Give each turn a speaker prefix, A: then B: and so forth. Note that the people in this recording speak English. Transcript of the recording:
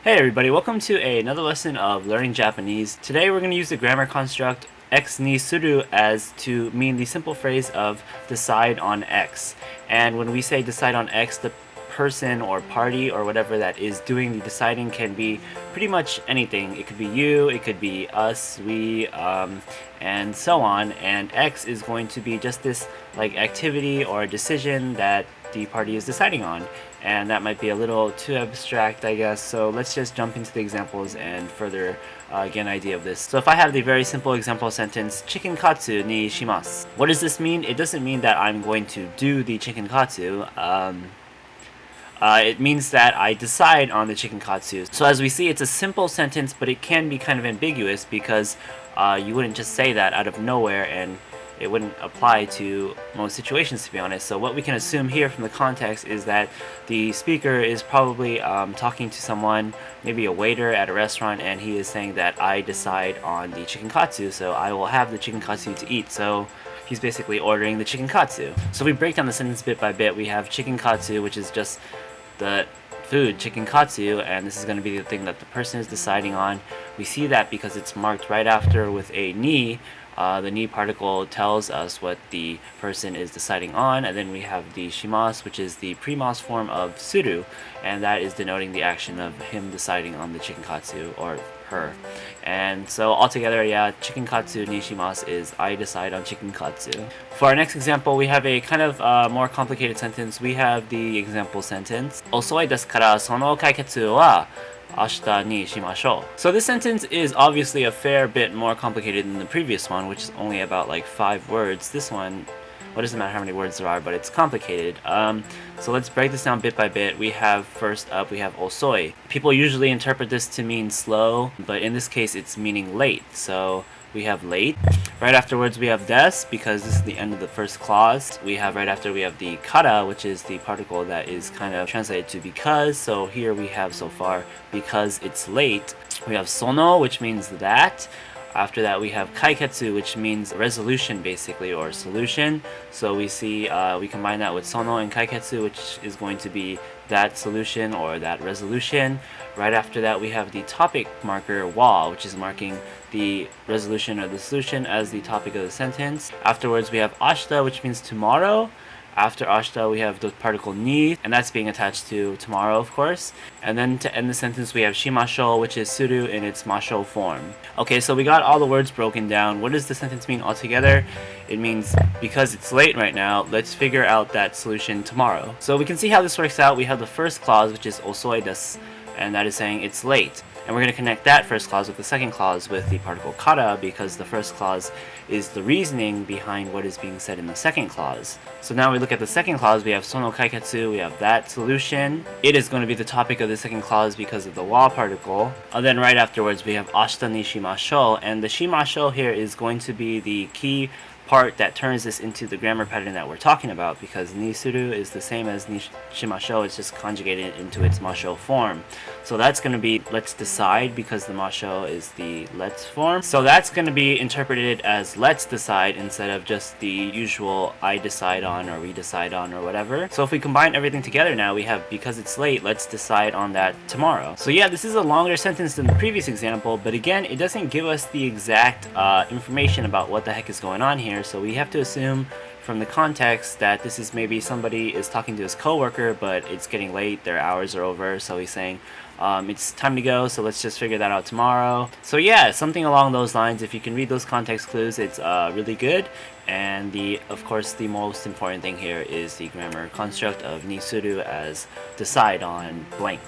A: Hey everybody, welcome to another lesson of learning Japanese. Today we're going to use the grammar construct X ni suru as to mean the simple phrase of decide on X. And when we say decide on X, the person or party or whatever that is doing the deciding can be pretty much anything. It could be you, it could be us, we, and so on. And X is going to be just this like activity or decision that the party is deciding on. And that might be a little too abstract, I guess, so let's just jump into the examples and further get an idea of this. So if I have the very simple example sentence, chicken katsu ni shimasu. What does this mean? It doesn't mean that I'm going to do the chicken katsu. It means that I decide on the chicken katsu. So as we see, it's a simple sentence, but it can be kind of ambiguous because you wouldn't just say that out of nowhere and it wouldn't apply to most situations, to be honest. So what we can assume here from the context is that the speaker is probably talking to someone, maybe a waiter at a restaurant, and he is saying that I decide on the chicken katsu, so I will have the chicken katsu to eat. So he's basically ordering the chicken katsu. So we break down the sentence bit by bit. We have chicken katsu, which is just the food, chicken katsu, and this is going to be the thing that the person is deciding on. We see that because it's marked right after with a ni. The ni particle tells us what the person is deciding on, and then we have the shimasu, which is the pre-mas form of suru, and that is denoting the action of him deciding on the chicken katsu, or her. And so altogether, yeah, chicken katsu ni shimasu is I decide on chicken katsu. For our next example, we have a kind of more complicated sentence. We have the example sentence, Osoiですからその解決はashita ni shimashou. So this sentence is obviously a fair bit more complicated than the previous one, which is only about like 5 words. This one, well, it doesn't matter how many words there are, but it's complicated. So let's break this down bit by bit. We have, first up, we have osoi. People usually interpret this to mean slow, but in this case it's meaning late. So we have late. Right afterwards we have des, because this is the end of the first clause. We have right after we have the kara, which is the particle that is kind of translated to because. So here we have so far because it's late. We have sono, which means that. After that we have kaiketsu, which means resolution basically, or solution. So we see we combine that with sono and kaiketsu, which is going to be that solution or that resolution. Right after that we have the topic marker wa, which is marking the resolution or the solution as the topic of the sentence. Afterwards we have ashita, which means tomorrow. After ashita we have the particle ni, and that's being attached to tomorrow, of course. And then to end the sentence we have shimashou, which is suru in its mashou form. Okay, so we got all the words broken down. What does the sentence mean altogether? It means because it's late right now, let's figure out that solution tomorrow. So we can see how this works out. We have the first clause, which is osoi desu, and that is saying it's late. And we're going to connect that first clause with the second clause with the particle kara, because the first clause is the reasoning behind what is being said in the second clause. So now we look at the second clause, we have sono kaiketsu, we have that solution. It is going to be the topic of the second clause because of the wa particle. And then right afterwards we have ashita ni shimashou, and the shimashou here is going to be the key part that turns this into the grammar pattern that we're talking about, because ni suru is the same as ni shimashou, it's just conjugated into its mashou form. So that's going to be let's decide, because the mashou is the let's form. So that's going to be interpreted as let's decide instead of just the usual I decide on or we decide on or whatever. So if we combine everything together now, we have because it's late, let's decide on that tomorrow. So yeah, this is a longer sentence than the previous example, but again, it doesn't give us the exact information about what the heck is going on here. So we have to assume from the context that this is maybe somebody is talking to his coworker, but it's getting late, their hours are over, so he's saying it's time to go, so let's just figure that out tomorrow. So yeah, something along those lines. If you can read those context clues, it's really good. And of course the most important thing here is the grammar construct of ni suru as decide on blank.